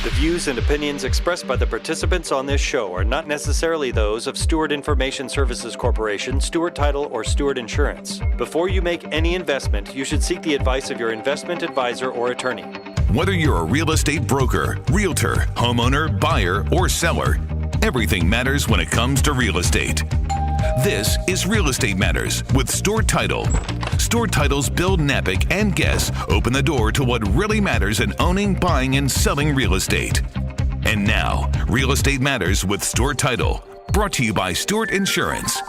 The views and opinions expressed by the participants on this show are not necessarily those of Stewart Information Services Corporation, Stewart Title, or Stewart Insurance. Before you make any investment, you should seek the advice of your investment advisor or attorney. Whether you're a real estate broker, realtor, homeowner, buyer, or seller, everything matters when it comes to real estate. This is Real Estate Matters with Stewart Title. Stewart Title's Bill Knapik and guests open the door to what really matters in owning, buying, and selling real estate. And now, Real Estate Matters with Stewart Title, brought to you by Stewart Insurance.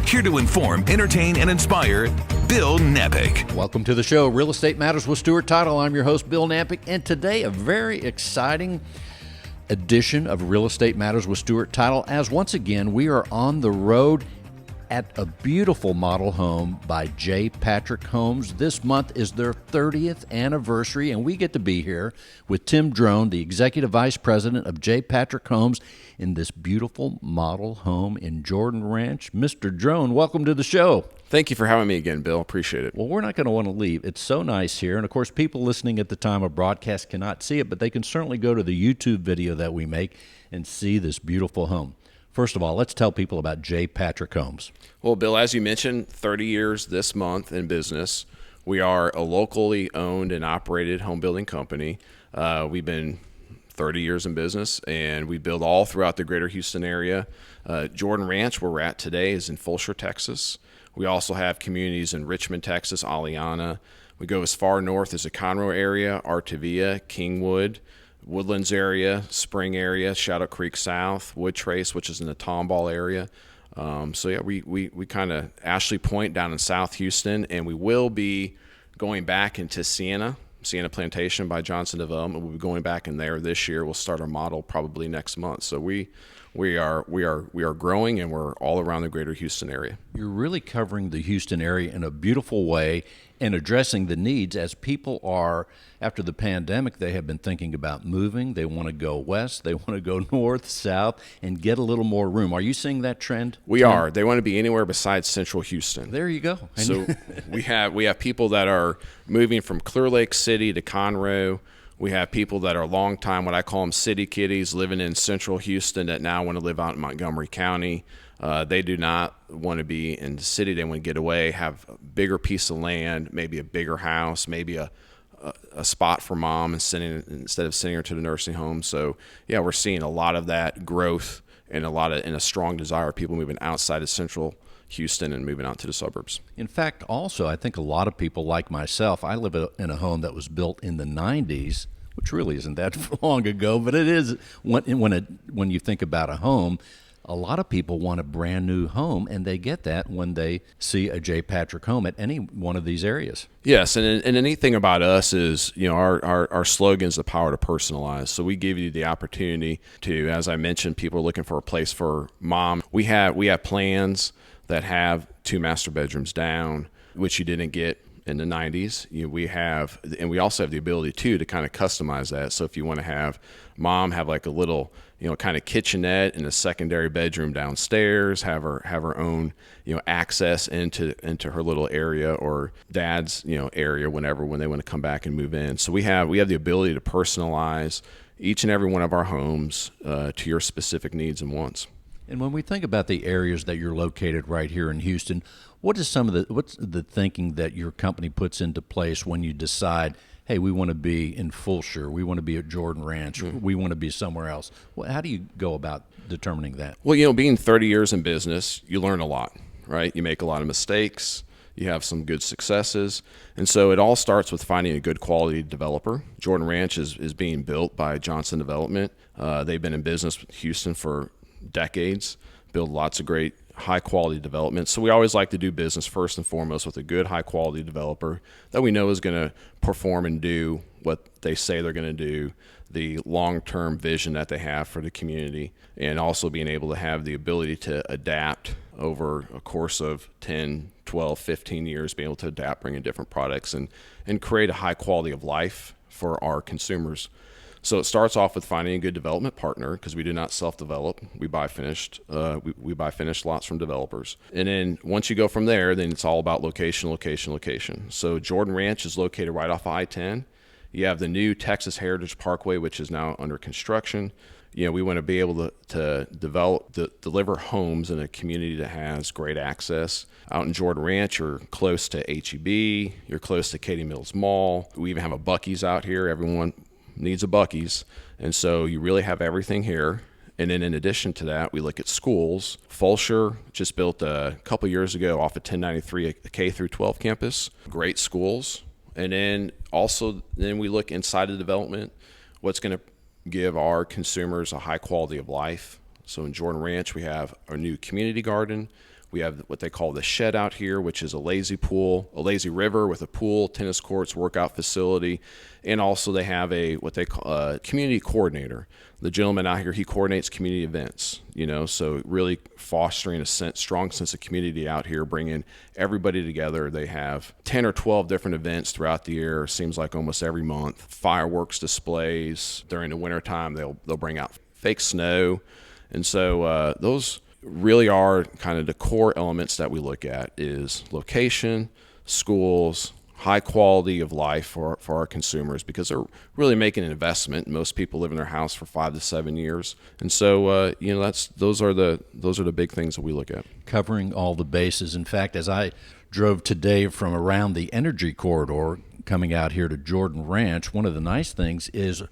Here to inform, entertain, and inspire, Bill Knapik. Welcome to the show, Real Estate Matters with Stewart Title. I'm your host, Bill Knapik, and today a very exciting edition of Real Estate Matters with Stewart Title, as once again we are on the road at a beautiful model home by J. Patrick Homes. This month is their 30th anniversary, and we get to be here with Tim Drone, the Executive Vice President of J. Patrick Homes, in this beautiful model home in Jordan Ranch. Mr. Drone, welcome to the show. Thank you for having me again, Bill. Appreciate it. Well, we're not going to want to leave. It's so nice here. And, of course, people listening at the time of broadcast cannot see it, but they can certainly go to the YouTube video that we make and see this beautiful home. First of all, let's tell people about J. Patrick Homes. Well, Bill, as you mentioned, 30 years this month in business. We are a locally owned and operated home building company. We've been 30 years in business, and we build all throughout the greater Houston area. Jordan Ranch, where we're at today, is in Fulshear, Texas. We also have communities in Richmond, Texas, Aliana. We go as far north as the Conroe area, Artavia, Kingwood, Woodlands area, Spring area, Shadow Creek South, Wood Trace, which is in the Tomball area. We kind of Ashley Point down in South Houston, and we will be going back into Sienna Plantation by Johnson Development. We'll be going back in there this year. We'll start our model probably next month. So we are growing, and we're all around the greater Houston area. You're really covering the Houston area in a beautiful way and addressing the needs as people are, after the pandemic, they have been thinking about moving. They want to go west. They want to go north, south, and get a little more room. Are you seeing that trend? We are. They want to be anywhere besides Central Houston. There you go. So we have people that are moving from Clear Lake City to Conroe. We have people that are long time, what I call them city kiddies, living in Central Houston that now want to live out in Montgomery County. They do not want to be in the city. They want to get away, have a bigger piece of land, maybe a bigger house, maybe a spot for mom instead of sending her to the nursing home. So, yeah, we're seeing a lot of that growth and a strong desire of people moving outside of Central Houston and moving out to the suburbs. In fact, also, I think a lot of people like myself, I live in a home that was built in the 90s, which really isn't that long ago, but it is when you think about a home. A lot of people want a brand new home, and they get that when they see a J. Patrick home at any one of these areas. Yes, and the neat thing about us is, our slogan is the power to personalize. So we give you the opportunity to, as I mentioned, people are looking for a place for mom. We have plans that have 2 master bedrooms down, which you didn't get in the 90s. We also have the ability to kind of customize that. So if you want to have mom have like a little, kind of kitchenette in a secondary bedroom downstairs, have her own, access into her little area, or dad's, area when they want to come back and move in. So we have the ability to personalize each and every one of our homes to your specific needs and wants. And when we think about the areas that you're located right here in Houston, what's the thinking that your company puts into place when you decide, hey, we want to be in Fulshear, we want to be at Jordan Ranch, we want to be somewhere else? Well, how do you go about determining that? Well, being 30 years in business, you learn a lot, right? You make a lot of mistakes. You have some good successes. And so it all starts with finding a good quality developer. Jordan Ranch is being built by Johnson Development. They've been in business with Houston for decades, build lots of great high quality development. So we always like to do business first and foremost with a good high quality developer that we know is going to perform and do what they say they're going to do, the long-term vision that they have for the community, and also being able to have the ability to adapt over a course of 10, 12, 15 years, being able to adapt, bring in different products and create a high quality of life for our consumers. So it starts off with finding a good development partner, because we do not self-develop. We buy finished. We buy finished lots from developers. And then once you go from there, then it's all about location. So Jordan Ranch is located right off of I-10. You have the new Texas Heritage Parkway, which is now under construction. We want to be able to deliver homes in a community that has great access. Out in Jordan Ranch, you're close to HEB, you're close to Katy Mills Mall. We even have a Buc-ee's out here. Everyone needs a Buc-ee's. And so you really have everything here. And then in addition to that, we look at schools. Fulshear just built a couple years ago off of 1093 a K through 12 campus. Great schools. And then we look inside the development, what's going to give our consumers a high quality of life. So in Jordan Ranch, we have our new community garden. We have what they call the shed out here, which is a lazy river with a pool, tennis courts, workout facility, and also they have what they call a community coordinator. The gentleman out here, he coordinates community events, so really fostering a strong sense of community out here, bringing everybody together. They have 10 or 12 different events throughout the year, seems like almost every month. Fireworks displays. During the wintertime, they'll bring out fake snow. And so those really are kind of the core elements that we look at is location, schools, high quality of life for our consumers, because they're really making an investment. Most people live in their house for 5 to 7 years. And so, those are the big things that we look at. Covering all the bases. In fact, as I drove today from around the energy corridor coming out here to Jordan Ranch, one of the nice things is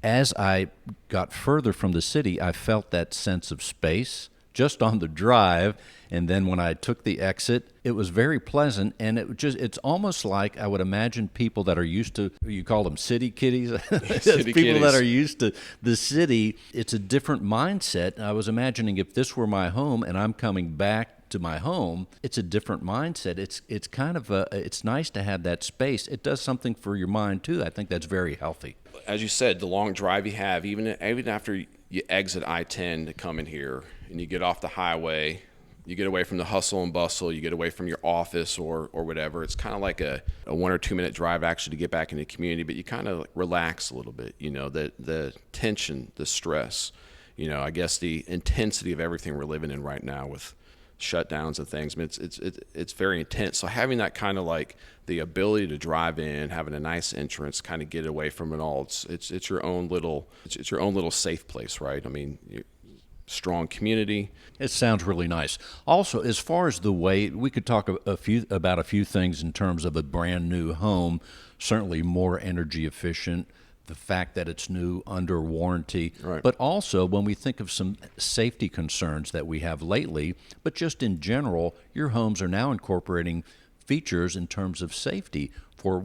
as I got further from the city, I felt that sense of space just on the drive, and then when I took the exit, it was very pleasant, and it's almost like I would imagine people that are used to, you call them city kiddies, people that are used to the city, it's a different mindset. I was imagining if this were my home and I'm coming back to my home, it's a different mindset. It's kind of it's nice to have that space. It does something for your mind too. I think that's very healthy. As you said, the long drive you have, even after you exit I-10 to come in here and you get off the highway, you get away from the hustle and bustle, you get away from your office or whatever. It's kind of like a 1 or 2 minute drive actually to get back in the community, but you kind of relax a little bit, the tension, the stress, I guess the intensity of everything we're living in right now with shutdowns and things. I mean, it's very intense. So having that kind of like the ability to drive in, having a nice entrance, kind of get away from it all. It's your own little safe place, right? I mean, strong community. It sounds really nice. Also, as far as the weight, we could talk about a few things in terms of a brand new home. Certainly more energy efficient. The fact that it's new, under warranty, right. But also when we think of some safety concerns that we have lately, but just in general, your homes are now incorporating features in terms of safety for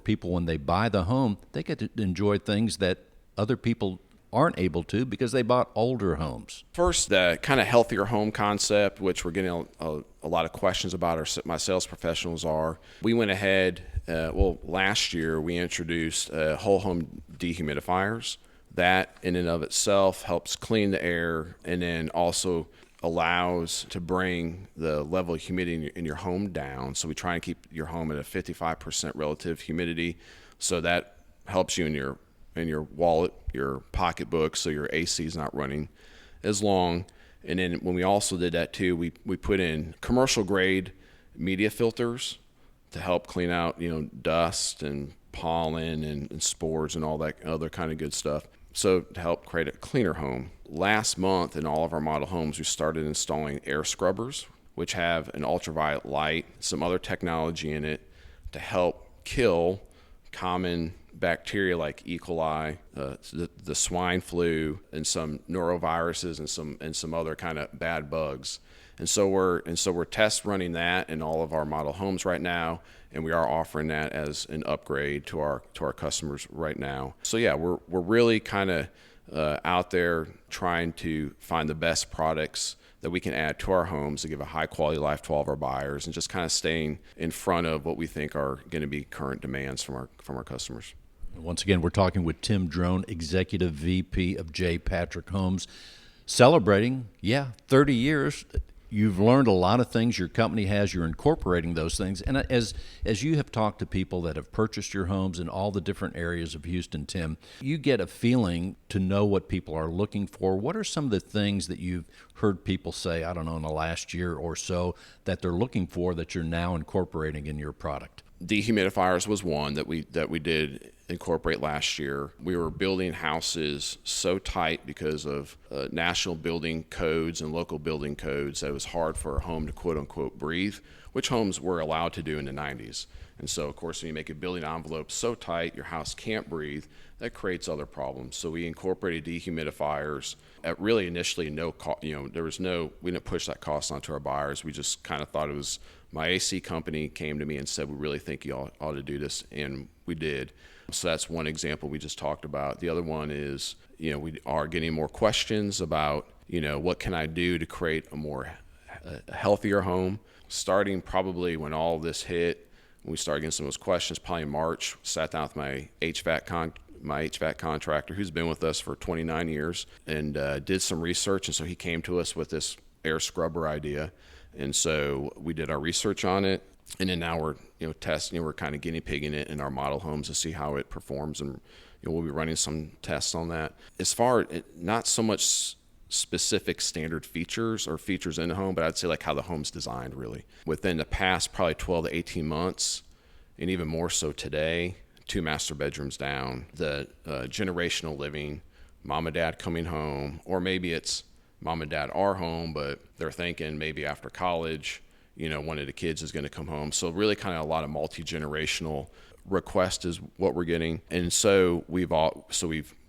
people when they buy the home, they get to enjoy things that other people aren't able to because they bought older homes. First, the kind of healthier home concept, which we're getting a lot of questions about, my sales professionals are. We went ahead, last year we introduced whole home dehumidifiers. That in and of itself helps clean the air and then also allows to bring the level of humidity in your home down. So we try and keep your home at a 55% relative humidity. So that helps you in your wallet, your pocketbook, so your AC is not running as long. And then when we also did that too, we put in commercial grade media filters to help clean out, dust and pollen and spores and all that other kind of good stuff. So to help create a cleaner home. Last month in all of our model homes, we started installing air scrubbers, which have an ultraviolet light, some other technology in it to help kill common bacteria like E. coli, the swine flu, and some noroviruses and some other kind of bad bugs. And so we're test running that in all of our model homes right now, and we are offering that as an upgrade to our customers right now. So yeah, we're really kind of out there trying to find the best products that we can add to our homes to give a high quality life to all of our buyers, and just kind of staying in front of what we think are going to be current demands from our customers. Once again, we're talking with Tim Drone, Executive VP of J. Patrick Homes, celebrating, 30 years. You've learned a lot of things your company has. You're incorporating those things. And as you have talked to people that have purchased your homes in all the different areas of Houston, Tim, you get a feeling to know what people are looking for. What are some of the things that you've heard people say, I don't know, in the last year or so that they're looking for that you're now incorporating in your product? dehumidifiers was one that we did incorporate last year. We were building houses so tight because of national building codes and local building codes that it was hard for a home to quote unquote breathe, which homes were allowed to do in the 90s. And so, of course, when you make a building envelope so tight your house can't breathe, that creates other problems. So we incorporated dehumidifiers at really initially no cost. We didn't push that cost onto our buyers. We just kind of thought it was, my AC company came to me and said, we really think you ought to do this, and we did. So that's one example we just talked about. The other one is, we are getting more questions about, what can I do to create a healthier home? Starting probably when all of this hit, when we started getting some of those questions, probably in March, sat down with my HVAC contractor, who's been with us for 29 years, and did some research. And so he came to us with this air scrubber idea. And so we did our research on it. And then now we're, testing, we're kind of guinea pigging it in our model homes to see how it performs. And we'll be running some tests on that. As far as not so much specific standard features or features in the home, but I'd say like how the home's designed really. Within the past probably 12 to 18 months, and even more so today, 2 master bedrooms down, the generational living, mom and dad coming home, or maybe it's mom and dad are home, but they're thinking maybe after college, one of the kids is going to come home. So really kind of a lot of multi-generational request is what we're getting. And so we've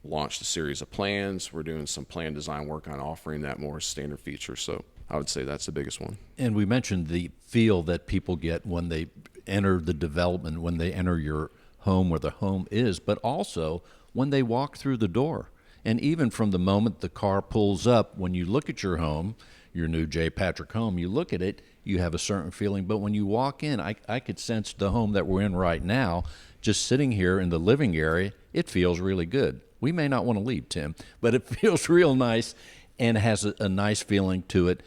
launched a series of plans. We're doing some plan design work on offering that more standard feature. So I would say that's the biggest one. And we mentioned the feel that people get when they enter the development, when they enter your home where the home is, but also when they walk through the door. And even from the moment the car pulls up, when you look at your home, your new J. Patrick home, you look at it, you have a certain feeling. But when you walk in, I could sense the home that we're in right now, just sitting here in the living area, it feels really good. We may not want to leave, Tim, but it feels real nice and has a nice feeling to it.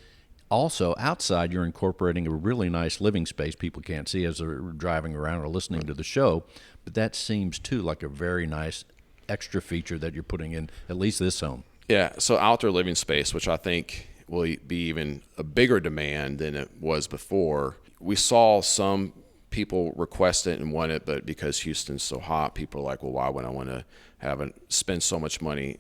Also, outside, you're incorporating a really nice living space people can't see as they're driving around or listening to the show, but that seems, too, like a very nice extra feature that you're putting in at least this home. Yeah, so outdoor living space, which I think will be even a bigger demand than it was before. We saw some people request it and want it, but because Houston's so hot, people are like, well, why would I want to spend so much money?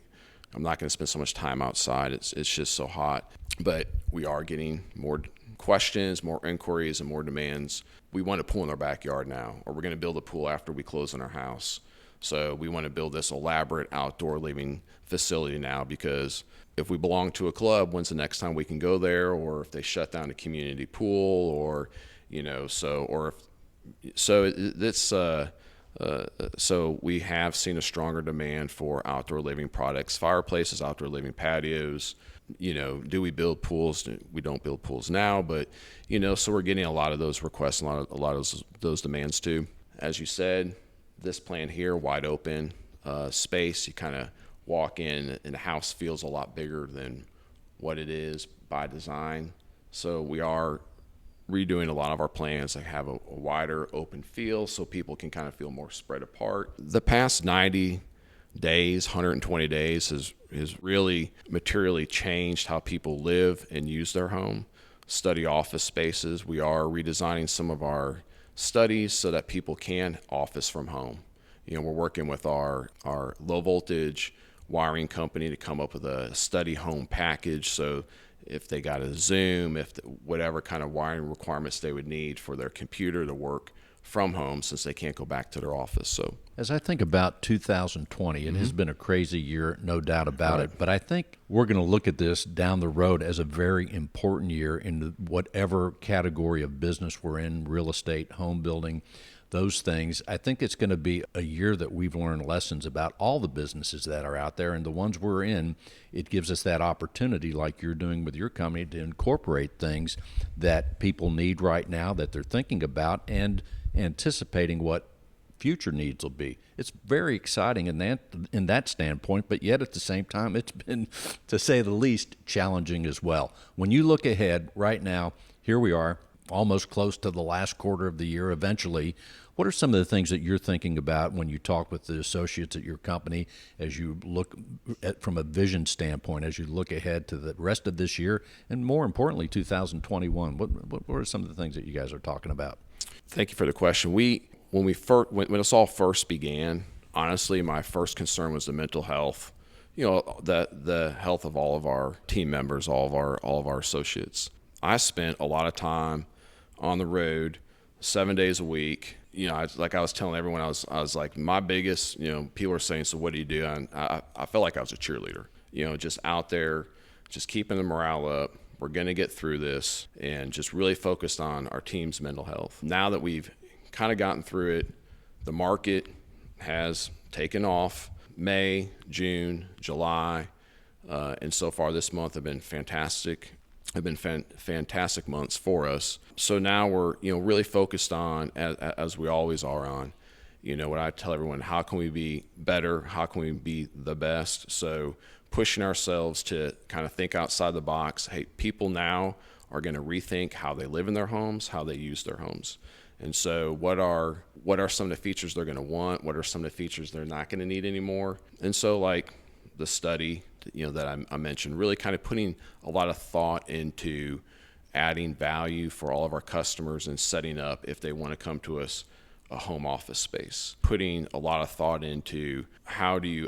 I'm not going to spend so much time outside. It's just so hot. But we are getting more questions, more inquiries, and more demands. We want a pool in our backyard now, or we're going to build a pool after we close on our house. So we want to build this elaborate outdoor living facility now, because if we belong to a club, when's the next time we can go there? Or if they shut down a community pool, or so we have seen a stronger demand for outdoor living products, fireplaces, outdoor living patios. Do we build pools? We don't build pools now, but so we're getting a lot of those requests, a lot of those demands too. As you said, this plan here, wide open space. You kind of walk in, and the house feels a lot bigger than what it is by design. So we are redoing a lot of our plans to have a wider open feel so people can kind of feel more spread apart. The past 90 days, 120 days has really materially changed how people live and use their home. Study office spaces. We are redesigning some of our studies so that people can office from home. We're working with our low voltage wiring company to come up with a study home package. So if they got a Zoom, whatever kind of wiring requirements they would need for their computer to work from home, since they can't go back to their office. So as I think about 2020, it has been a crazy year, no doubt about it. But I think we're going to look at this down the road as a very important year in whatever category of business we're in, real estate, home building, those things. I think it's going to be a year that we've learned lessons about all the businesses that are out there, and the ones we're in, it gives us that opportunity, like you're doing with your company, to incorporate things that people need right now that they're thinking about and anticipating what future needs will be. It's very exciting in that standpoint, but yet at the same time, it's been, to say the least, challenging as well. When you look ahead right now, here we are, almost close to the last quarter of the year eventually. What are some of the things that you're thinking about when you talk with the associates at your company, as you look at from a vision standpoint, as you look ahead to the rest of this year, and more importantly, 2021? What are some of the things that you guys are talking about? Thank you for the question. We when this all first began, honestly, my first concern was the mental health, the health of all of our team members, all of our associates. I spent a lot of time on the road, 7 days a week. I was telling everyone, I was like, my biggest, people are saying, so what do you do? And I felt like I was a cheerleader, just out there, just keeping the morale up. We're going to get through this, and just really focused on our team's mental health. Now that we've kind of gotten through it, the market has taken off. May, June, July, and so far this month have been fantastic. Fantastic months for us. So now we're really focused on, as we always are on, what I tell everyone: how can we be better? How can we be the best? So pushing ourselves to kind of think outside the box. Hey, people now are going to rethink how they live in their homes, how they use their homes. And so what are some of the features they're going to want? What are some of the features they're not going to need anymore? And so, like the study, that I mentioned, really kind of putting a lot of thought into adding value for all of our customers and setting up, if they want to come to us, a home office space. Putting a lot of thought into how do you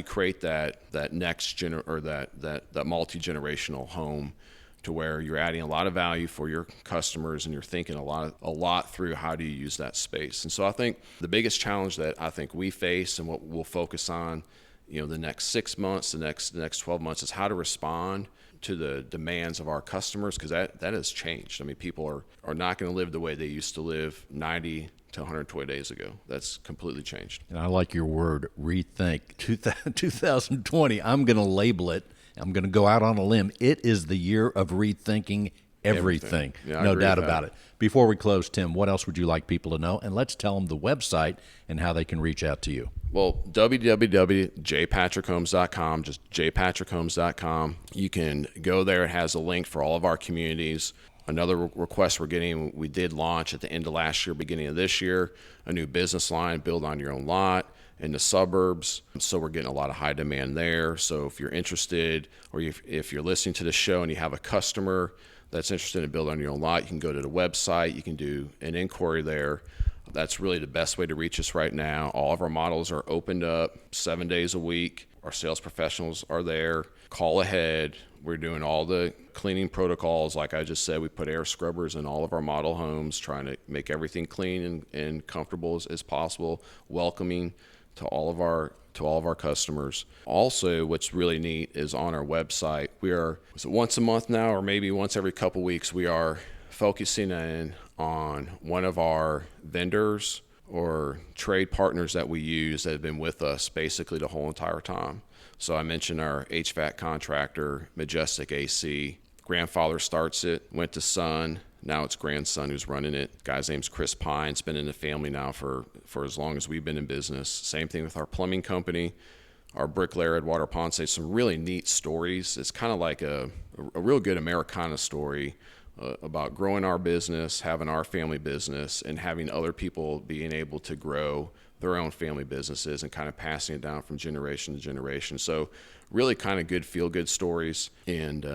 create that next that multi-generational home, to where you're adding a lot of value for your customers, and you're thinking a lot through how do you use that space. And so I think the biggest challenge that I think we face, and what we'll focus on, the next 6 months, the next 12 months, is how to respond to the demands of our customers, because that has changed. I mean, people are not going to live the way they used to live 90 to 120 days ago. That's completely changed. And I like your word, rethink. 2020, I'm going to label it. I'm going to go out on a limb. It is the year of rethinking everything. Yeah, no doubt about it. Before we close, Tim, what else would you like people to know? And let's tell them the website and how they can reach out to you. Well, www.jpatrickhomes.com, just jpatrickhomes.com. You can go there. It has a link for all of our communities. Another request we're getting, we did launch at the end of last year, beginning of this year, a new business line, build on your own lot, in the suburbs. So we're getting a lot of high demand there. So if you're interested, or if you're listening to the show and you have a customer that's interested in build on your own lot, you can go to the website. You can do an inquiry there. That's really the best way to reach us right now. All of our models are opened up 7 days a week. Our sales professionals are there. Call ahead. We're doing all the cleaning protocols. Like I just said, we put air scrubbers in all of our model homes, trying to make everything clean and comfortable as possible, welcoming to all of our customers. Also, what's really neat is on our website, we are, is it once a month now, or maybe once every couple weeks, we are focusing in on one of our vendors or trade partners that we use that have been with us basically the whole entire time. So I mentioned our HVAC contractor, Majestic AC. Grandfather starts it, went to son. Now it's grandson who's running it. Guy's name's Chris Pine. It's been in the family now for as long as we've been in business. Same thing with our plumbing company, our bricklayer, Edwater Ponce. Some really neat stories. It's kind of like a real good Americana story about growing our business, having our family business, and having other people being able to grow their own family businesses and kind of passing it down from generation to generation. So really kind of good feel-good stories. And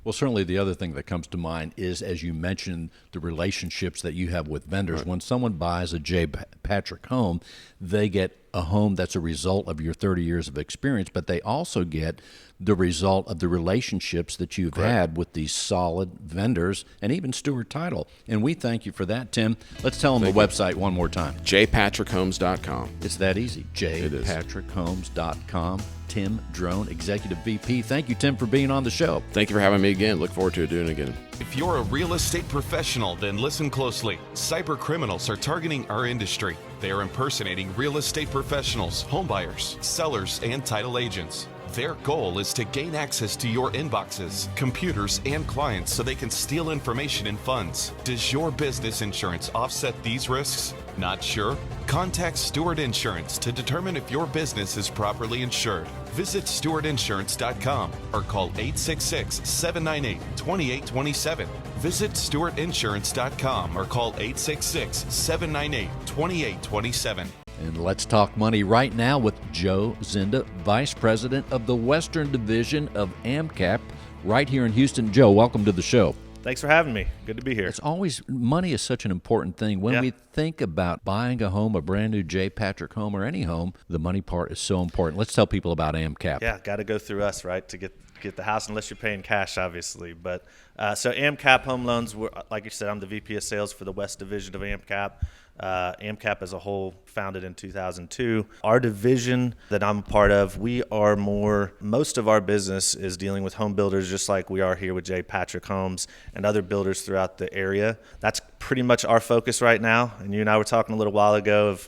Well, certainly the other thing that comes to mind is, as you mentioned, the relationships that you have with vendors. Right. When someone buys a J. Patrick home, they get a home that's a result of your 30 years of experience, but they also get the result of the relationships that you've had with these solid vendors and even Stewart Title. And we thank you for that, Tim. Let's tell them the website one more time. jpatrickhomes.com. It's that easy. jpatrickhomes.com. Tim Drone, Executive VP. Thank you, Tim, for being on the show. Thank you for having me again. Look forward to doing it again. If you're a real estate professional, then listen closely. Cyber criminals are targeting our industry. They are impersonating real estate professionals, homebuyers, sellers, and title agents. Their goal is to gain access to your inboxes, computers, and clients so they can steal information and funds. Does your business insurance offset these risks? Not sure? Contact Stewart Insurance to determine if your business is properly insured. Visit stewartinsurance.com or call 866-798-2827. Visit stewartinsurance.com or call 866-798-2827. And let's talk money right now with Joe Zinda, Vice President of the Western Division of AMCAP right here in Houston. Joe, welcome to the show. Thanks for having me. Good to be here. It's always, money is such an important thing. When we think about buying a home, a brand new J. Patrick home or any home, the money part is so important. Let's tell people about AMCAP. Yeah, got to go through us, right, to get the house, unless you're paying cash, obviously. But so AMCAP Home Loans, like you said, I'm the VP of Sales for the West Division of AMCAP. AMCAP as a whole, founded in 2002. Our division that I'm a part of, most of our business is dealing with home builders, just like we are here with J. Patrick Homes and other builders throughout the area. That's pretty much our focus right now. And you and I were talking a little while ago of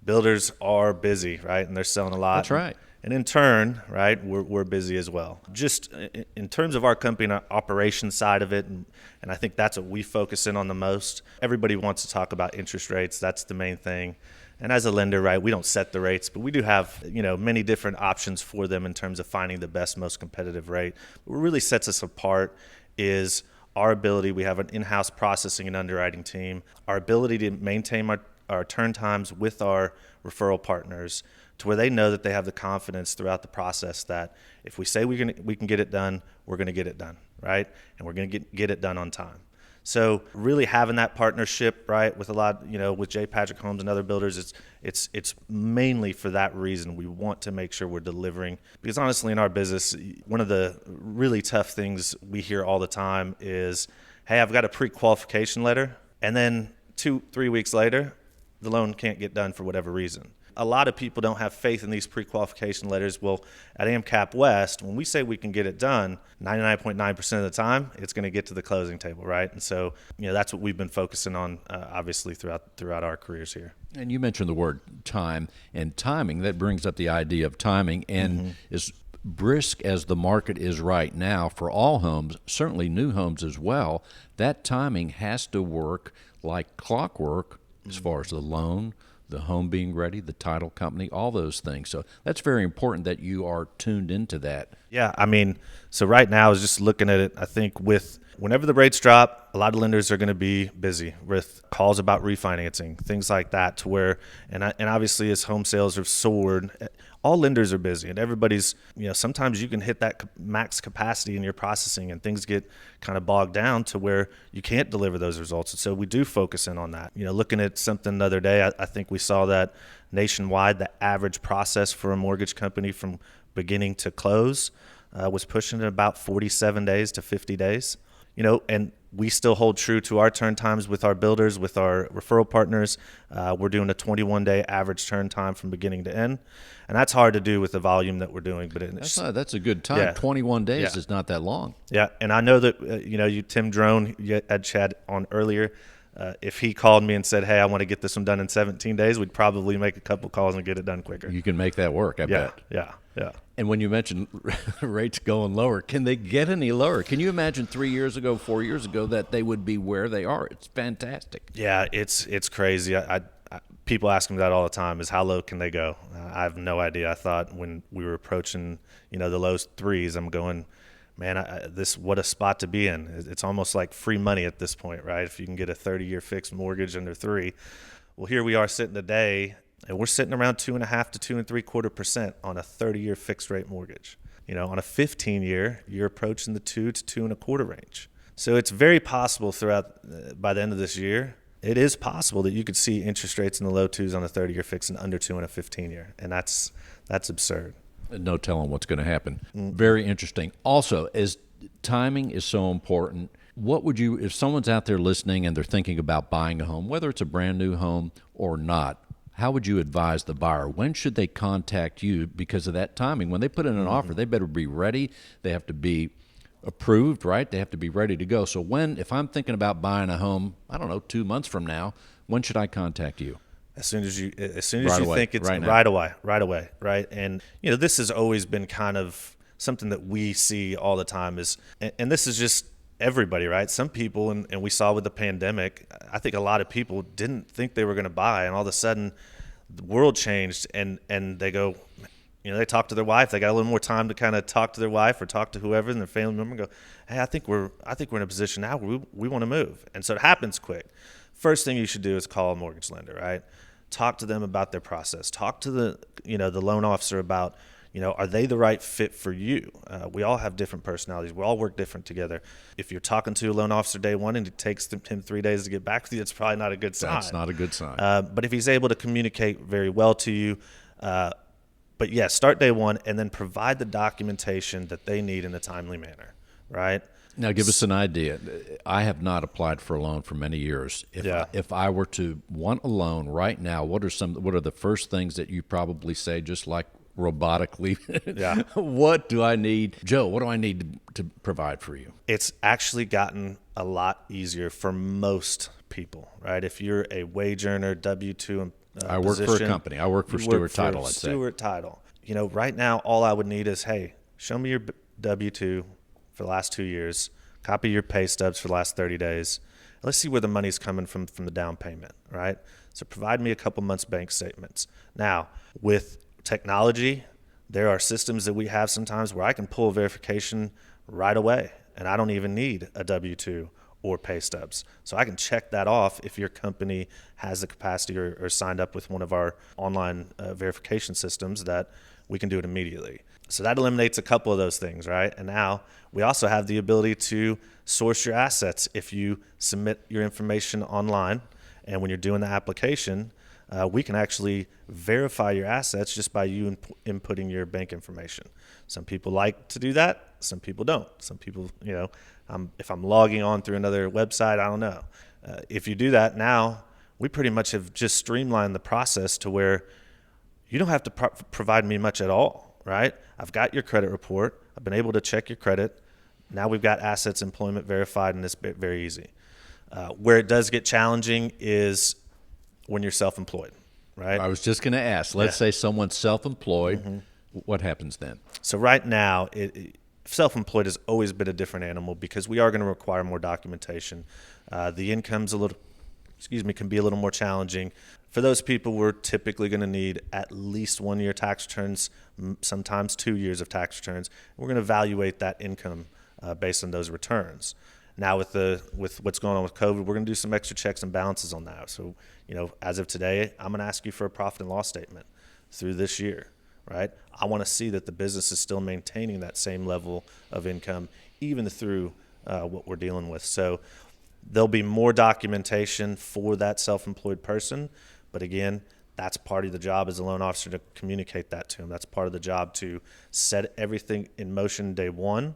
builders are busy, right? And they're selling a lot. That's right. And in turn, right, we're busy as well. Just in terms of our company and our operations side of it, and I think that's what we focus in on the most. Everybody wants to talk about interest rates. That's the main thing. And as a lender, right, we don't set the rates, but we do have, many different options for them in terms of finding the best, most competitive rate. What really sets us apart is our ability. We have an in-house processing and underwriting team. Our ability to maintain our turn times with our referral partners, to where they know that they have the confidence throughout the process that if we say we can get it done, we're going to get it done, right? And we're going to get it done on time. So really having that partnership, right, with a lot, with J. Patrick Homes and other builders, it's mainly for that reason. We want to make sure we're delivering, because honestly, in our business, one of the really tough things we hear all the time is, hey, I've got a pre-qualification letter, and then 2-3 weeks later, the loan can't get done for whatever reason. A lot of people don't have faith in these pre-qualification letters. Well, at AMCAP West, when we say we can get it done, 99.9% of the time, it's going to get to the closing table, right? And so, that's what we've been focusing on, obviously, throughout our careers here. And you mentioned the word time and timing. That brings up the idea of timing. And as brisk as the market is right now for all homes, certainly new homes as well, that timing has to work like clockwork as far as the loan, the home being ready, the title company, all those things. So that's very important that you are tuned into that. Yeah, so right now I was just looking at it. I think whenever the rates drop, a lot of lenders are going to be busy with calls about refinancing, things like that, to where, and obviously as home sales have soared, all lenders are busy, and everybody's, sometimes you can hit that max capacity in your processing and things get kind of bogged down to where you can't deliver those results. And so we do focus in on that. Looking at something the other day, I think we saw that nationwide, the average process for a mortgage company from beginning to close was pushing it about 47 days to 50 days. And we still hold true to our turn times with our builders, with our referral partners. We're doing a 21-day average turn time from beginning to end. And that's hard to do with the volume that we're doing. But that's a good time. Yeah. 21 days is not that long. Yeah, and I know that, Tim Drone, you had Chad on earlier. If he called me and said, hey, I want to get this one done in 17 days, we'd probably make a couple calls and get it done quicker. You can make that work, I bet. Yeah. And when you mentioned rates going lower, can they get any lower? Can you imagine 3 years ago, 4 years ago, that they would be where they are? It's fantastic. Yeah, it's crazy. People ask me that all the time, is how low can they go? I have no idea. I thought when we were approaching, the low threes, I'm going, man, what a spot to be in. It's almost like free money at this point, right? If you can get a 30-year fixed mortgage under 3. Well, here we are sitting today, and we're sitting around 2.5% to 2.75% on a 30-year fixed rate mortgage. On a 15-year, you're approaching the 2 to 2.25 range. So it's very possible by the end of this year, it is possible that you could see interest rates in the low 2s on a 30-year fixed and under 2 on a 15-year, and that's absurd. No telling what's going to happen. Very interesting. Also, as timing is so important, what would you, if someone's out there listening and they're thinking about buying a home, whether it's a brand new home or not, how would you advise the buyer? When should they contact you because of that timing? When they put in an offer, they better be ready. They have to be approved, right? They have to be ready to go. So if I'm thinking about buying a home, 2 months from now, when should I contact you? As soon as you away, think it's right away, right? And this has always been kind of something that we see all the time and this is just everybody, right? Some people, and we saw with the pandemic, I think a lot of people didn't think they were going to buy, and all of a sudden the world changed, and they go, they talk to their wife. They got a little more time to kind of talk to their wife or talk to whoever in their family member and go, hey, I think we're in a position now where we want to move. And so it happens quick. First thing you should do is call a mortgage lender, right? Talk to them about their process. Talk to the loan officer about, are they the right fit for you? We all have different personalities. We all work different together. If you're talking to a loan officer day one and it takes him 3 days to get back with you, it's probably not a good sign. That's not a good sign. But if he's able to communicate very well to you, but yeah, start day one and then provide the documentation that they need in a timely manner, right? Now, give us an idea. I have not applied for a loan for many years. If I were to want a loan right now, what are the first things that you probably say, just like robotically? Yeah. What do I need? Joe, what do I need to provide for you? It's actually gotten a lot easier for most people, right? If you're a wage earner, W-2 I work for a company. I work for Stewart Title, let's say. Stewart Title. Right now, all I would need is, hey, show me your W-2 for the last 2 years, copy your pay stubs for the last 30 days. Let's see where the money's coming from the down payment, right? So provide me a couple months bank statements. Now, with technology, there are systems that we have sometimes where I can pull verification right away, and I don't even need a W-2 or pay stubs. So I can check that off if your company has the capacity or signed up with one of our online verification systems, that we can do it immediately. So that eliminates a couple of those things, right? And now we also have the ability to source your assets if you submit your information online. And when you're doing the application, we can actually verify your assets just by you inputting your bank information. Some people like to do that. Some people don't. Some people, if I'm logging on through another website, I don't know. If you do that now, we pretty much have just streamlined the process to where you don't have to provide me much at all, right? I've got your credit report. I've been able to check your credit. Now we've got assets employment verified, and it's very easy. Where it does get challenging is when you're self-employed, right? I was just going to ask. Let's say someone's self-employed. Mm-hmm. What happens then? So right now, self-employed has always been a different animal because we are going to require more documentation. The income's can be a little more challenging. For those people, we're typically going to need at least 1 year tax returns, sometimes 2 years of tax returns. We're going to evaluate that income based on those returns. Now with what's going on with COVID, we're going to do some extra checks and balances on that. So, as of today, I'm going to ask you for a profit and loss statement through this year, right? I want to see that the business is still maintaining that same level of income even through what we're dealing with. So there'll be more documentation for that self-employed person. But again, that's part of the job as a loan officer to communicate that to them. That's part of the job to set everything in motion day one.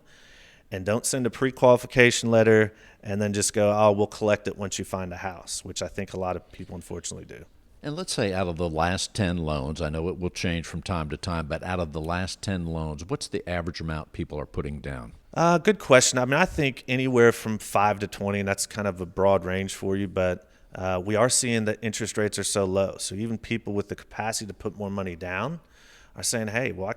And don't send a pre-qualification letter and then just go, oh, we'll collect it once you find a house, which I think a lot of people unfortunately do. And let's say out of the last 10 loans, I know it will change from time to time, but out of the last 10 loans, what's the average amount people are putting down? Good question. I think anywhere from 5 to 20, and that's kind of a broad range for you, but we are seeing that interest rates are so low. So even people with the capacity to put more money down are saying, hey, well,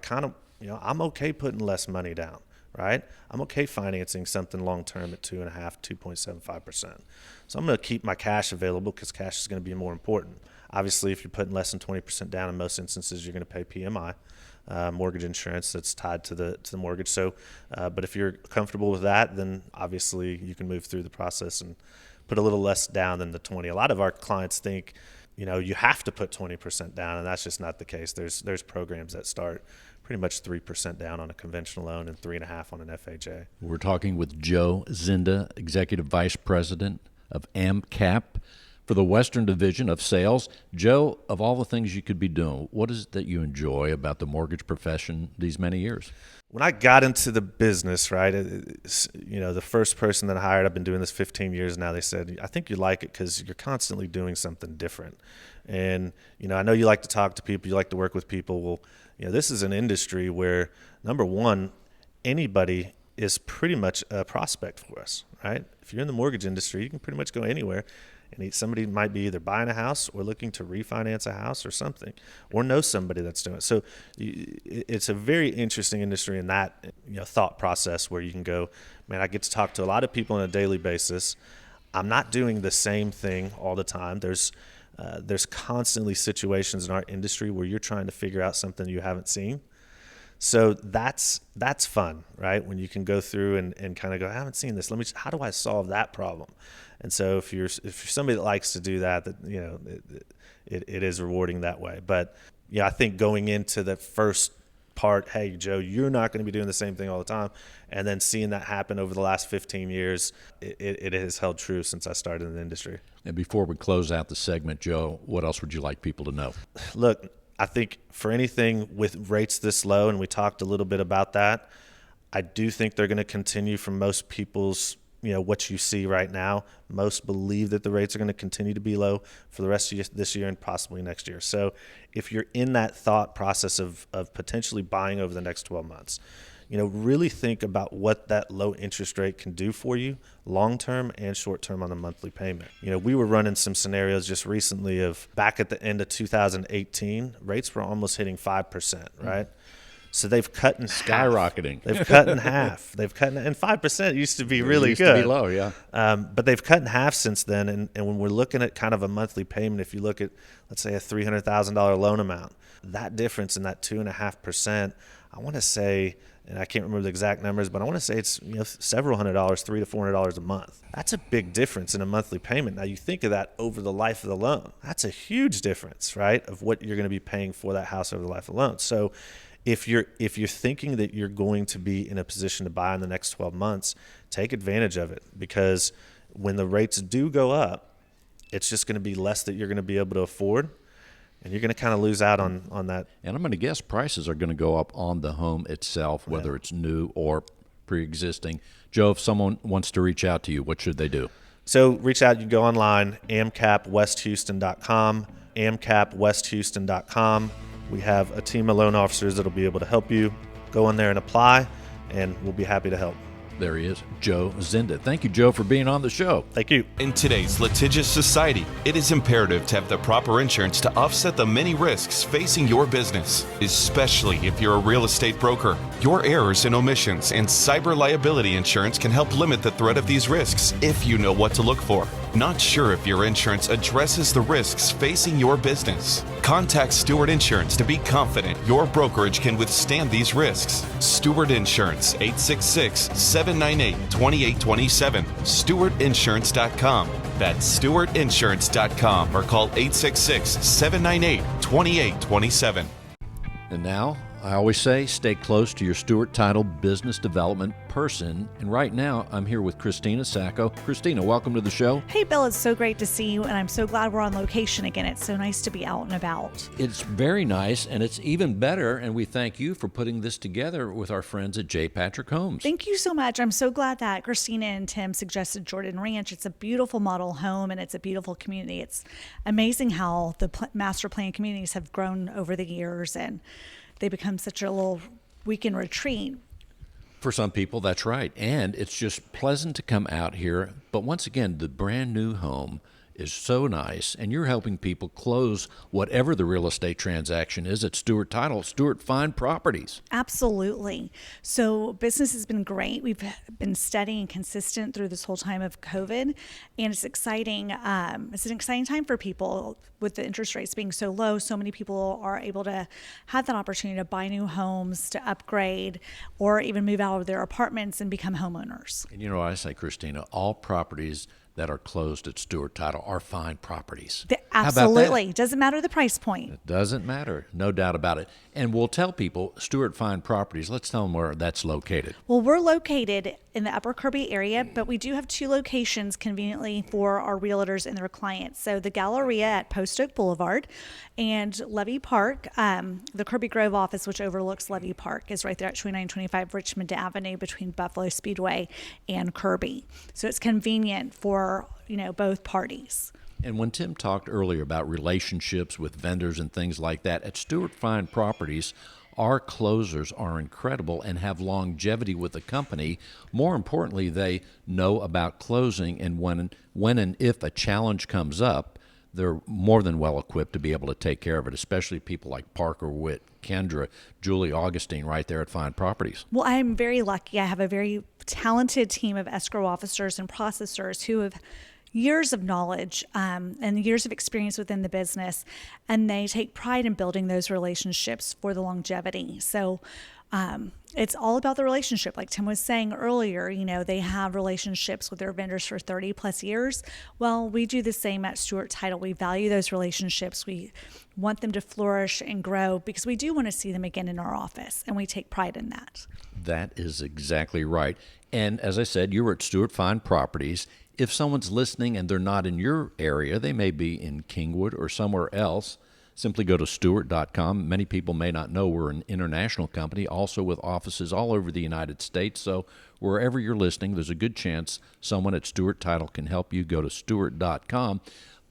I'm okay putting less money down, right? I'm okay financing something long-term at 2.5%, 2.75%. So I'm going to keep my cash available because cash is going to be more important. Obviously, if you're putting less than 20% down, in most instances, you're going to pay PMI, mortgage insurance that's tied to the mortgage. So, but if you're comfortable with that, then obviously you can move through the process and put a little less down than the 20. A lot of our clients think, you have to put 20% down, and that's just not the case. There's programs that start pretty much 3% down on a conventional loan and 3.5% on an FHA. We're talking with Joe Zinda, Executive Vice President of AMCAP for the Western Division of Sales. Joe, of all the things you could be doing, what is it that you enjoy about the mortgage profession these many years? When I got into the business, right, the first person that I hired, I've been doing this 15 years now, they said, I think you like it because you're constantly doing something different. And, I know you like to talk to people, you like to work with people. Well, this is an industry where, number one, anybody is pretty much a prospect for us, right? If you're in the mortgage industry, you can pretty much go anywhere. And somebody might be either buying a house or looking to refinance a house or something, or know somebody that's doing it. So it's a very interesting industry in that thought process where you can go, man, I get to talk to a lot of people on a daily basis. I'm not doing the same thing all the time. There's constantly situations in our industry where you're trying to figure out something you haven't seen. So that's fun, right? When you can go through and kind of go, I haven't seen this. How do I solve that problem? And so if you're somebody that likes to do that, it is rewarding that way. But I think going into the first part, hey, Joe, you're not going to be doing the same thing all the time. And then seeing that happen over the last 15 years, it has held true since I started in the industry. And before we close out the segment, Joe, what else would you like people to know? Look, I think for anything with rates this low, and we talked a little bit about that, I do think they're going to continue from most people's, what you see right now. Most believe that the rates are going to continue to be low for the rest of this year and possibly next year. So if you're in that thought process of potentially buying over the next 12 months, really think about what that low interest rate can do for you long-term and short-term on the monthly payment. We were running some scenarios just recently of back at the end of 2018, rates were almost hitting 5%, right? So they've cut in Skyrocketing. They've cut in half. And 5% used to be really good. It used to be low, yeah. But they've cut in half since then. And when we're looking at kind of a monthly payment, if you look at, let's say, a $300,000 loan amount, that difference in that 2.5%, I want to say, and I can't remember the exact numbers, but I want to say it's several $100, $300 to $400 a month. That's a big difference in a monthly payment. Now you think of that over the life of the loan. That's a huge difference, right, of what you're going to be paying for that house over the life of the loan. So if you're thinking that you're going to be in a position to buy in the next 12 months, take advantage of it, because when the rates do go up, it's just going to be less that you're going to be able to afford. And you're going to kind of lose out on that. And I'm going to guess prices are going to go up on the home itself, whether it's new or pre-existing. Joe, if someone wants to reach out to you, what should they do? So reach out. You can go online, amcapwesthouston.com, amcapwesthouston.com. We have a team of loan officers that will be able to help you. Go in there and apply, and we'll be happy to help. There he is, Joe Zinda. Thank you, Joe, for being on the show. Thank you. In today's litigious society, it is imperative to have the proper insurance to offset the many risks facing your business, especially if you're a real estate broker. Your errors and omissions and cyber liability insurance can help limit the threat of these risks if you know what to look for. Not sure if your insurance addresses the risks facing your business? Contact Stewart Insurance to be confident your brokerage can withstand these risks. Stewart Insurance, 866-798-2827. StewartInsurance.com. That's StewartInsurance.com, or call 866-798-2827. And now, I always say, stay close to your Stewart Title business development person. And right now, I'm here with Christina Sacco. Christina, welcome to the show. Hey, Bill, it's so great to see you, and I'm so glad we're on location again. It's so nice to be out and about. It's very nice, and it's even better, and we thank you for putting this together with our friends at J. Patrick Homes. Thank you so much. I'm so glad that Christina and Tim suggested Jordan Ranch. It's a beautiful model home, and it's a beautiful community. It's amazing how the master plan communities have grown over the years, and they become such a little weekend retreat. For some people, that's right. And it's just pleasant to come out here. But once again, the brand new home is so nice, and you're helping people close whatever the real estate transaction is at Stewart Title, Stewart Fine Properties. Absolutely. So business has been great. We've been steady and consistent through this whole time of COVID, and it's exciting. It's an exciting time for people with the interest rates being so low. So many people are able to have that opportunity to buy new homes, to upgrade, or even move out of their apartments and become homeowners. And you know what I say, Christina, all properties that are closed at Stewart Title are fine properties. Absolutely. Doesn't matter the price point. It doesn't matter. No doubt about it. And we'll tell people, Stewart Fine Properties, let's tell them where that's located. Well, we're located in the Upper Kirby area, but we do have two locations conveniently for our realtors and their clients. So the Galleria at Post Oak Boulevard and Levy Park. The Kirby Grove office, which overlooks Levy Park, is right there at 2925 Richmond Avenue between Buffalo Speedway and Kirby. So it's convenient for, both parties. And when Tim talked earlier about relationships with vendors and things like that, at Stewart Fine Properties, our closers are incredible and have longevity with the company. More importantly, they know about closing, and when and if a challenge comes up, they're more than well equipped to be able to take care of it, especially people like Parker Witt, Kendra, Julie Augustine right there at Fine Properties. Well, I'm very lucky. I have a very talented team of escrow officers and processors who have years of knowledge and years of experience within the business, and they take pride in building those relationships for the longevity. So It's all about the relationship. Like Tim was saying earlier, they have relationships with their vendors for 30 plus years. Well, we do the same at Stewart Title. We value those relationships. We want them to flourish and grow because we do want to see them again in our office, and we take pride in that. That is exactly right. And as I said, you were at Stewart Fine Properties. If someone's listening and they're not in your area, they may be in Kingwood or somewhere else. Simply go to Stewart.com. Many people may not know we're an international company, also with offices all over the United States. So wherever you're listening, there's a good chance someone at Stewart Title can help you. Go to Stewart.com.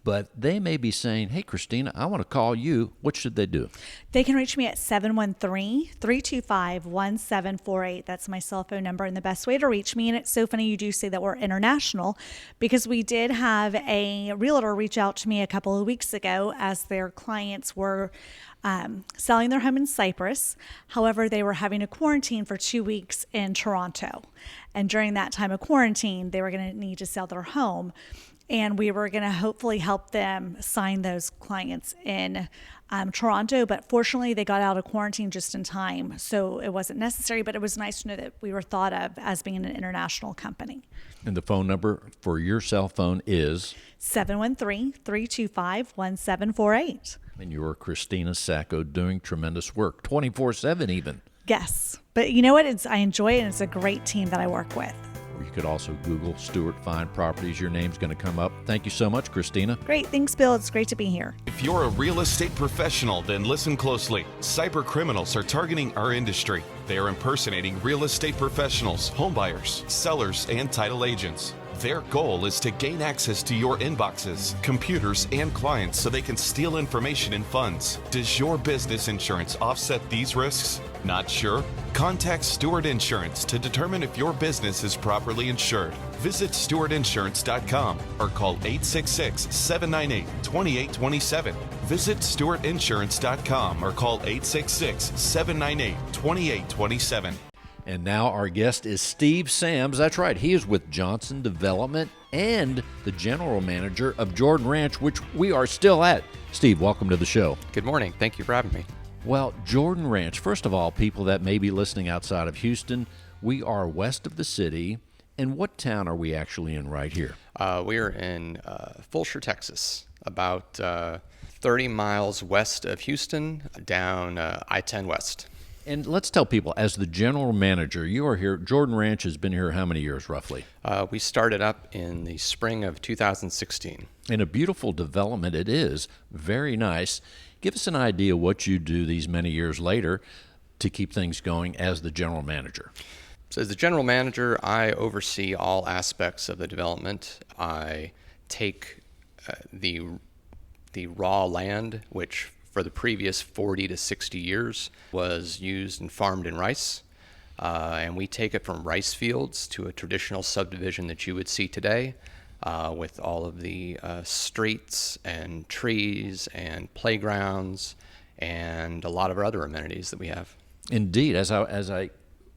But they may be saying, hey, Christina, I want to call you. What should they do? They can reach me at 713-325-1748. That's my cell phone number and the best way to reach me. And it's so funny you do say that we're international because we did have a realtor reach out to me a couple of weeks ago as their clients were selling their home in Cyprus. However, they were having a quarantine for 2 weeks in Toronto. And during that time of quarantine, they were going to need to sell their home. And we were going to hopefully help them sign those clients in Toronto. But fortunately, they got out of quarantine just in time. So it wasn't necessary, but it was nice to know that we were thought of as being an international company. And the phone number for your cell phone is? 713-325-1748. And you're Christina Sacco doing tremendous work, 24/7 even. Yes. But you know what? I enjoy it, and it's a great team that I work with. You could also Google Stewart Fine Properties. Your name's going to come up. Thank you so much, Christina. Great. Thanks, Bill. It's great to be here. If you're a real estate professional, then listen closely. Cyber criminals are targeting our industry. They are impersonating real estate professionals, homebuyers, sellers, and title agents. Their goal is to gain access to your inboxes, computers, and clients so they can steal information and funds. Does your business insurance offset these risks? Not sure? Contact Stewart Insurance to determine if your business is properly insured. Visit stewartinsurance.com or call 866-798-2827. Visit stewartinsurance.com or call 866-798-2827. And now our guest is Steve Sams. That's right. He is with Johnson Development and the general manager of Jordan Ranch, which we are still at. Steve, welcome to the show. Good morning. Thank you for having me. Well, Jordan Ranch, first of all, people that may be listening outside of Houston, we are west of the city. And what town are we actually in right here? We are in Fulshear, Texas, about 30 miles west of Houston, down I-10 West. And let's tell people, as the general manager, you are here. Jordan Ranch has been here how many years, roughly? We started up in the spring of 2016. And a beautiful development it is. Very nice. Give us an idea what you do these many years later to keep things going as the general manager. So as the general manager, I oversee all aspects of the development. I take the raw land, which for the previous 40 to 60 years was used and farmed in rice. And we take it from rice fields to a traditional subdivision that you would see today with all of the streets and trees and playgrounds and a lot of other amenities that we have. Indeed. As I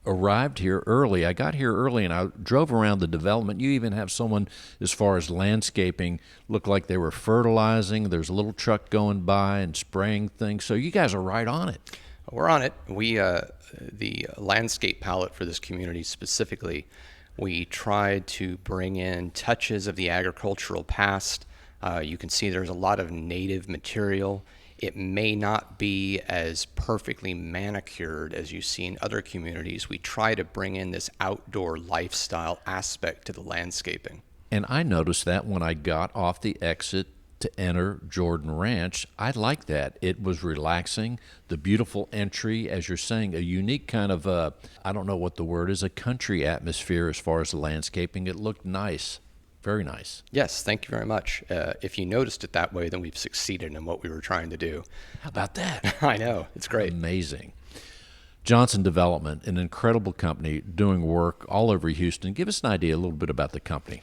arrived here early, I got here early and I drove around the development. You even have someone, as far as landscaping, look like they were fertilizing. There's a little truck going by and spraying things. So you guys are right on it. We're on it. We, the landscape palette for this community specifically, we tried to bring in touches of the agricultural past. You can see there's a lot of native material. It may not be as perfectly manicured as you see in other communities. We try to bring in this outdoor lifestyle aspect to the landscaping. And I noticed that when I got off the exit to enter Jordan Ranch. I like that. It was relaxing. The beautiful entry, as you're saying, a unique kind of, I don't know what the word is, a country atmosphere as far as the landscaping. It looked nice. Very nice. Yes, thank you very much. If you noticed it that way, then we've succeeded in what we were trying to do. How about that? I know. It's great. Amazing. Johnson Development, an incredible company doing work all over Houston. Give us an idea a little bit about the company.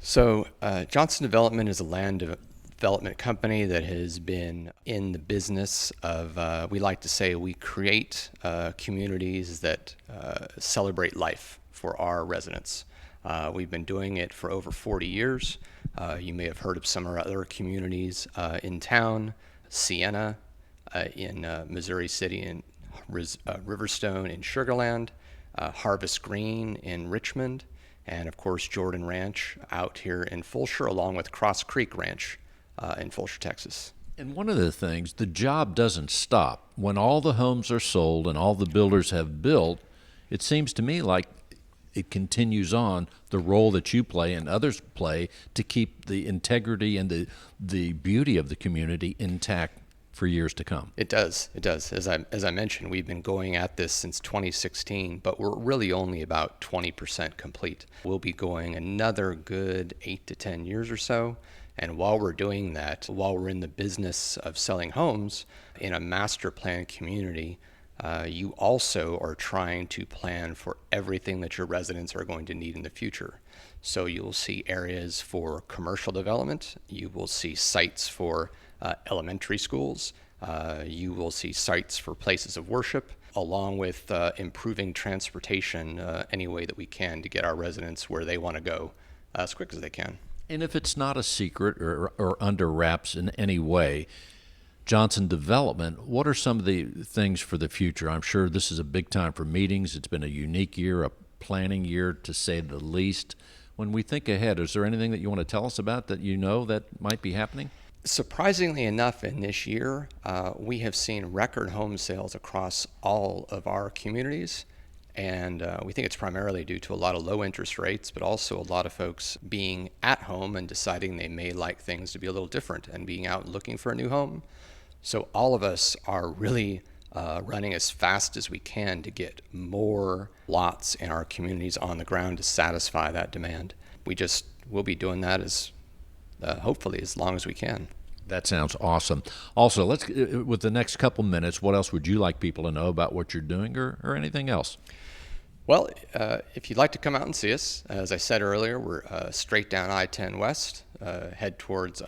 So Johnson Development is a land development company that has been in the business of, we like to say, we create communities that celebrate life for our residents. We've been doing it for over 40 years. You may have heard of some of our other communities in town, Sienna in Missouri City, and Riverstone in Sugar Land, Harvest Green in Richmond, and of course Jordan Ranch out here in Fulshire, along with Cross Creek Ranch in Fulshire, Texas. And one of the things, the job doesn't stop. When all the homes are sold and all the builders have built, it seems to me like it continues on, the role that you play and others play to keep the integrity and the beauty of the community intact for years to come. It does. As I mentioned, we've been going at this since 2016, but we're really only about 20% complete. We'll be going another good 8 to 10 years or so. And while we're doing that, while we're in the business of selling homes in a master plan community, you also are trying to plan for everything that your residents are going to need in the future. So you'll see areas for commercial development. You will see sites for elementary schools. You will see sites for places of worship, along with improving transportation any way that we can to get our residents where they want to go as quick as they can. And if it's not a secret or under wraps in any way, Johnson Development, what are some of the things for the future? I'm sure this is a big time for meetings. It's been a unique year, a planning year to say the least. When we think ahead, is there anything that you want to tell us about that you know that might be happening? Surprisingly enough, in this year, we have seen record home sales across all of our communities. And we think it's primarily due to a lot of low interest rates, but also a lot of folks being at home and deciding they may like things to be a little different and being out looking for a new home. So all of us are really running as fast as we can to get more lots in our communities on the ground to satisfy that demand. We'll be doing that as hopefully as long as we can. That sounds awesome. Also, let's with the next couple minutes, what else would you like people to know about what you're doing or anything else? Well, if you'd like to come out and see us, as I said earlier, we're straight down I-10 West, head towards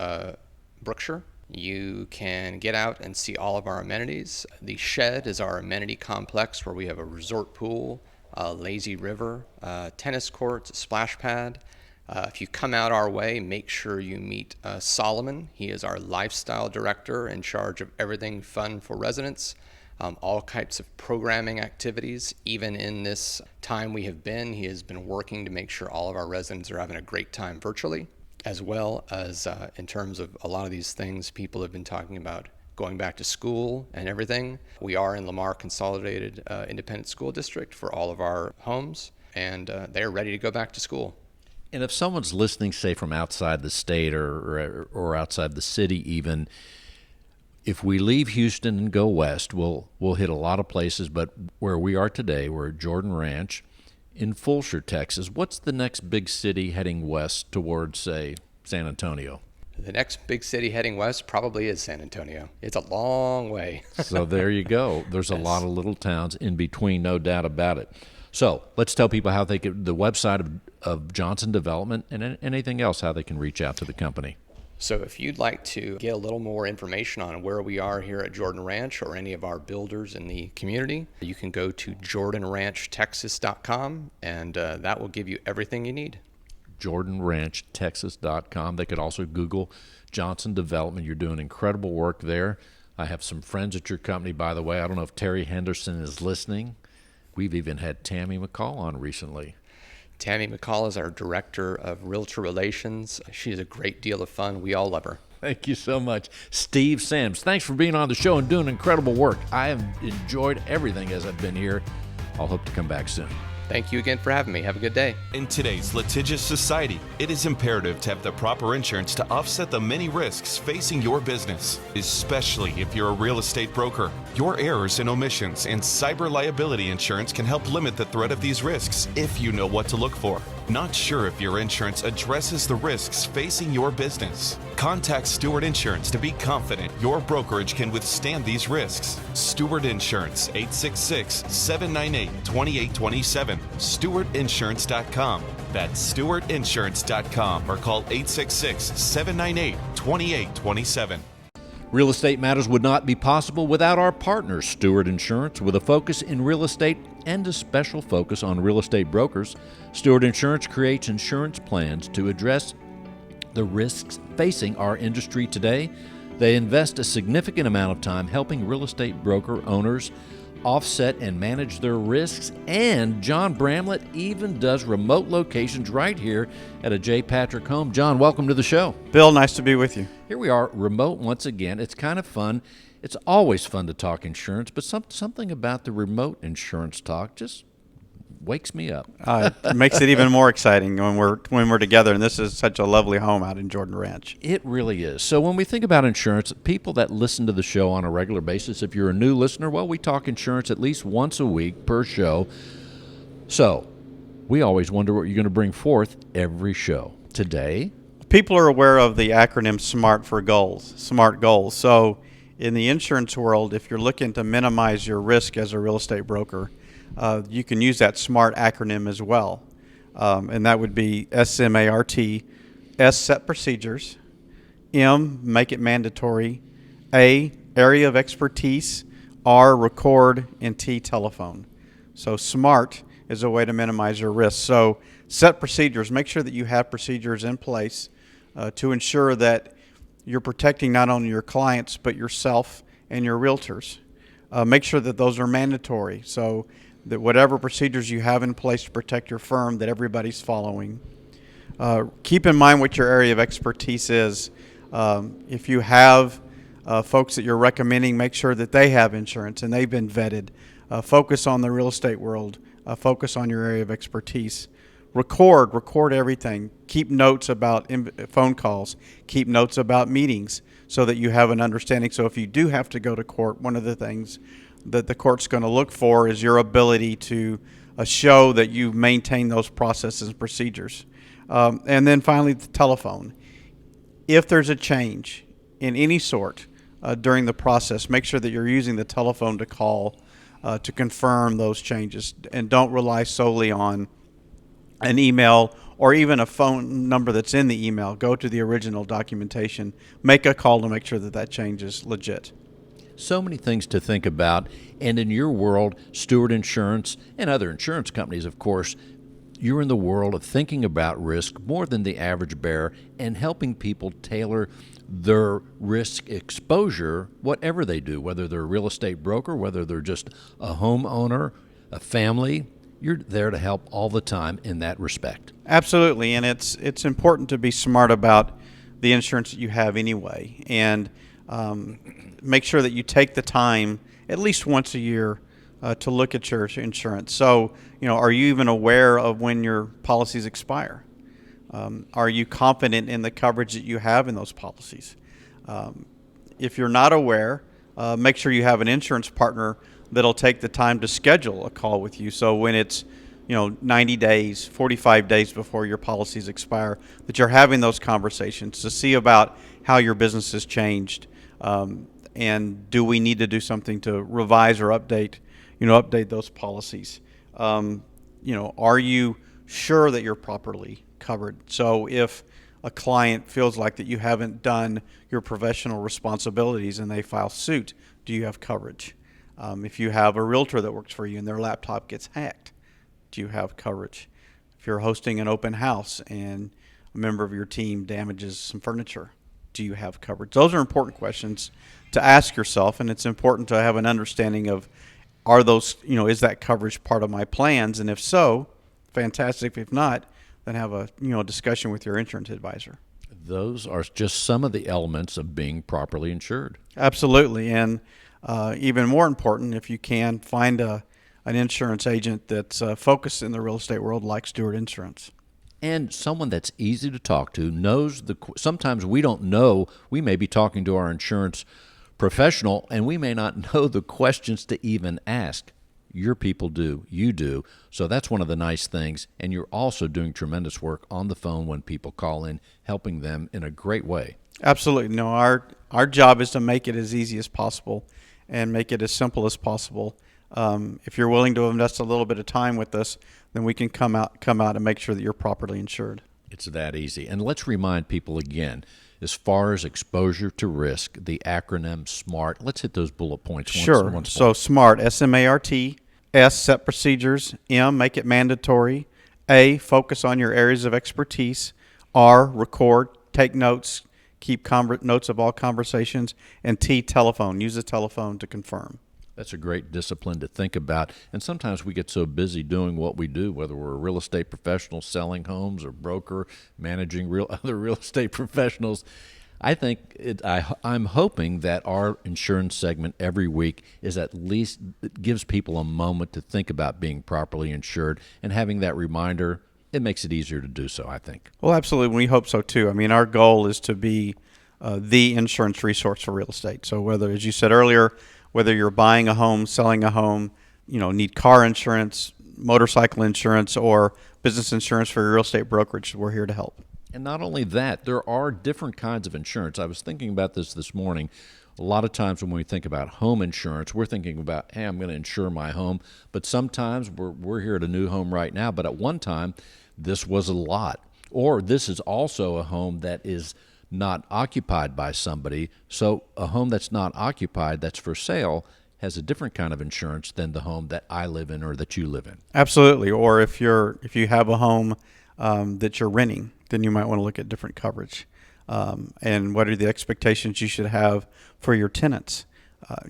Brookshire. You can get out and see all of our amenities. The Shed is our amenity complex where we have a resort pool, a lazy river, tennis courts, a splash pad. If you come out our way, make sure you meet Solomon. He is our lifestyle director in charge of everything fun for residents. All types of programming activities. Even in this time we have been, he has been working to make sure all of our residents are having a great time virtually, as well as in terms of a lot of these things people have been talking about going back to school and everything. We are in Lamar Consolidated Independent School District for all of our homes, and they're ready to go back to school. And if someone's listening, say, from outside the state or outside the city even, if we leave Houston and go west, we'll hit a lot of places, but where we are today, we're at Jordan Ranch in Fulshire, Texas. What's the next big city heading west towards, say, San Antonio? The next big city heading west probably is San Antonio. It's a long way. So there you go. There's a lot of little towns in between, no doubt about it. So let's tell people how they can, the website of Johnson Development and anything else, how they can reach out to the company. So if you'd like to get a little more information on where we are here at Jordan Ranch or any of our builders in the community, you can go to jordanranchtexas.com, and that will give you everything you need. jordanranchtexas.com. They could also Google Johnson Development. You're doing incredible work there. I have some friends at your company, by the way. I don't know if Terry Henderson is listening. We've even had Tammy McCall on recently. Tammy McCall is our Director of Realtor Relations. She's a great deal of fun. We all love her. Thank you so much. Steve Sams, thanks for being on the show and doing incredible work. I have enjoyed everything as I've been here. I'll hope to come back soon. Thank you again for having me. Have a good day. In today's litigious society, it is imperative to have the proper insurance to offset the many risks facing your business, especially if you're a real estate broker. Your errors and omissions and cyber liability insurance can help limit the threat of these risks if you know what to look for. Not sure if your insurance addresses the risks facing your business? Contact Stewart Insurance to be confident your brokerage can withstand these risks. Stewart Insurance, 866-798-2827. StewartInsurance.com. That's StewartInsurance.com or call 866-798-2827. Real Estate Matters would not be possible without our partner, Stewart Insurance. With a focus in real estate and a special focus on real estate brokers, Stewart Insurance creates insurance plans to address the risks facing our industry today. They invest a significant amount of time helping real estate broker owners offset and manage their risks. And John Bramlett even does remote locations right here at a J. Patrick home. John, welcome to the show. Bill, nice to be with you. Here we are, remote once again. It's kind of fun. It's always fun to talk insurance, but something about the remote insurance talk just wakes me up. It makes it even more exciting when we're together, and this is such a lovely home out in Jordan Ranch. It really is. So when we think about insurance, people that listen to the show on a regular basis, if you're a new listener, well, we talk insurance at least once a week per show. So we always wonder what you're going to bring forth every show. Today, people are aware of the acronym SMART for goals, SMART goals. So in the insurance world, if you're looking to minimize your risk as a real estate broker, you can use that SMART acronym as well. And that would be SMART. S, set procedures. M, make it mandatory. A, area of expertise. R, record. And T, telephone. So SMART is a way to minimize your risk. So set procedures. Make sure that you have procedures in place to ensure that you're protecting not only your clients but yourself and your realtors. Make sure that those are mandatory, so that whatever procedures you have in place to protect your firm, that everybody's following. Keep in mind what your area of expertise is. If you have folks that you're recommending, make sure that they have insurance and they've been vetted. Focus on the real estate world. Focus on your area of expertise. Record everything. Keep notes about phone calls. Keep notes about meetings so that you have an understanding. So if you do have to go to court, one of the things that the court's going to look for is your ability to show that you maintain those processes and procedures. And then finally, the telephone. If there's a change in any sort during the process, make sure that you're using the telephone to call to confirm those changes, and don't rely solely on an email or even a phone number that's in the email. Go to the original documentation. Make a call to make sure that that change is legit. So many things to think about. And in your world, Stewart Insurance and other insurance companies, of course, you're in the world of thinking about risk more than the average bear and helping people tailor their risk exposure, whatever they do, whether they're a real estate broker, whether they're just a homeowner, a family. You're there to help all the time in that respect. Absolutely, and it's important to be smart about the insurance that you have anyway, and make sure that you take the time at least once a year to look at your insurance. So, are you even aware of when your policies expire? Are you confident in the coverage that you have in those policies? If you're not aware, make sure you have an insurance partner that'll take the time to schedule a call with you. So when it's 90 days, 45 days before your policies expire, that you're having those conversations to see about how your business has changed, and do we need to do something to revise or update those policies. Are you sure that you're properly covered? So if a client feels like that you haven't done your professional responsibilities and they file suit, do you have coverage? If you have a realtor that works for you and their laptop gets hacked, do you have coverage? If you're hosting an open house and a member of your team damages some furniture, do you have coverage? Those are important questions to ask yourself, and it's important to have an understanding of, are those, is that coverage part of my plans? And if so, fantastic. If not, then have a discussion with your insurance advisor. Those are just some of the elements of being properly insured. Absolutely, and even more important, if you can, find an insurance agent that's focused in the real estate world like Stewart Insurance. And someone that's easy to talk to, knows sometimes we don't know, we may be talking to our insurance professional and we may not know the questions to even ask. Your people do, you do. So that's one of the nice things. And you're also doing tremendous work on the phone when people call in, helping them in a great way. Absolutely. No, our job is to make it as easy as possible and make it as simple as possible. If you're willing to invest a little bit of time with us, then we can come out and make sure that you're properly insured. It's that easy. And let's remind people again, as far as exposure to risk, the acronym SMART. Let's hit those bullet points. Sure. So SMART, S-M-A-R-T. S, set procedures. M, make it mandatory. A, focus on your areas of expertise. R, record, take notes, keep notes of all conversations. And T, telephone. Use the telephone to confirm. That's a great discipline to think about. And sometimes we get so busy doing what we do, whether we're a real estate professional selling homes or broker, managing other real estate professionals. I think I'm hoping that our insurance segment every week is at least it gives people a moment to think about being properly insured, and having that reminder, it makes it easier to do so, I think. Well, absolutely. We hope so too. I mean, our goal is to be the insurance resource for real estate. So whether, as you said earlier, whether you're buying a home, selling a home, need car insurance, motorcycle insurance, or business insurance for your real estate brokerage, we're here to help. And not only that, there are different kinds of insurance. I was thinking about this morning. A lot of times when we think about home insurance, we're thinking about, hey, I'm going to insure my home. But sometimes we're here at a new home right now, but at one time this was a lot. Or this is also a home that is not occupied by somebody. So a home that's not occupied, that's for sale, has a different kind of insurance than the home that I live in or that you live in. Absolutely. Or if you have a home that you're renting, then you might want to look at different coverage. And what are the expectations you should have for your tenants?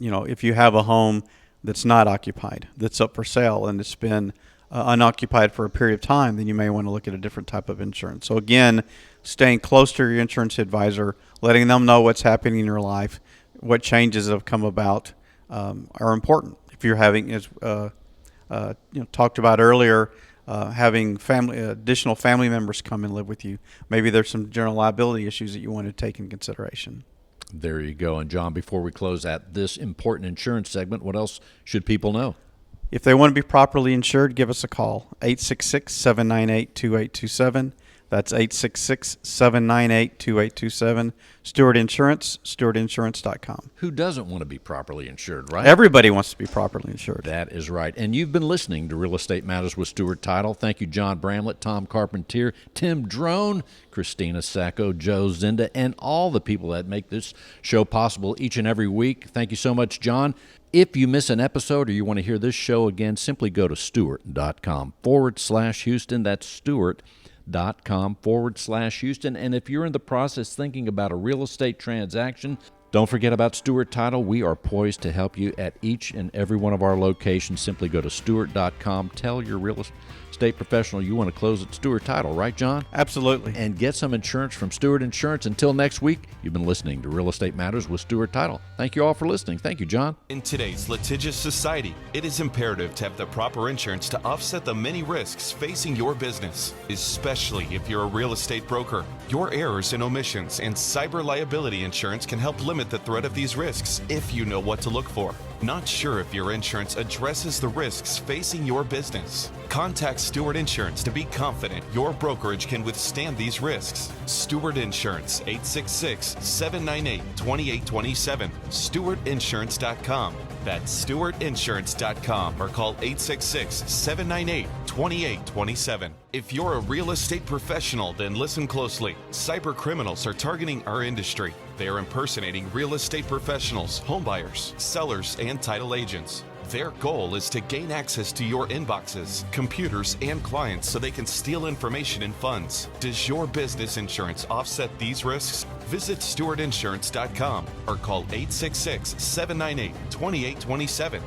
If you have a home that's not occupied, that's up for sale, and it's been unoccupied for a period of time, then you may want to look at a different type of insurance. So again, staying close to your insurance advisor, letting them know what's happening in your life, what changes have come about, are important. If you're having, as talked about earlier, having additional family members come and live with you, maybe there's some general liability issues that you want to take in consideration. There you go. And John, before we close out this important insurance segment, what else should people know? If they want to be properly insured, give us a call, 866-798-2827. That's 866-798-2827. Stewart Insurance, stewartinsurance.com. Who doesn't want to be properly insured, right? Everybody wants to be properly insured. That is right. And you've been listening to Real Estate Matters with Stewart Title. Thank you, John Bramlett, Tom Carpentier, Tim Drone, Christina Sacco, Joe Zinda, and all the people that make this show possible each and every week. Thank you so much, John. If you miss an episode or you want to hear this show again, simply go to stewart.com/Houston. That's stewart.com/Houston. And if you're in the process thinking about a real estate transaction, don't forget about Stewart Title. We are poised to help you at each and every one of our locations. Simply go to stewart.com. Tell your real estate professional you want to close at Stewart Title, right, John? Absolutely. And get some insurance from Stewart Insurance. Until next week, you've been listening to Real Estate Matters with Stewart Title. Thank you all for listening. Thank you, John. In today's litigious society, it is imperative to have the proper insurance to offset the many risks facing your business, especially if you're a real estate broker. Your errors and omissions and cyber liability insurance can help limit the threat of these risks if you know what to look for. Not sure if your insurance addresses the risks facing your business? Contact Stewart Insurance to be confident your brokerage can withstand these risks. Stewart Insurance, 866-798-2827. StewartInsurance.com. That's StewartInsurance.com, or call 866-798-2827. If you're a real estate professional, then listen closely. Cyber criminals are targeting our industry. They are impersonating real estate professionals, homebuyers, sellers, and title agents. Their goal is to gain access to your inboxes, computers, and clients so they can steal information and funds. Does your business insurance offset these risks? Visit StewartInsurance.com or call 866-798-2827.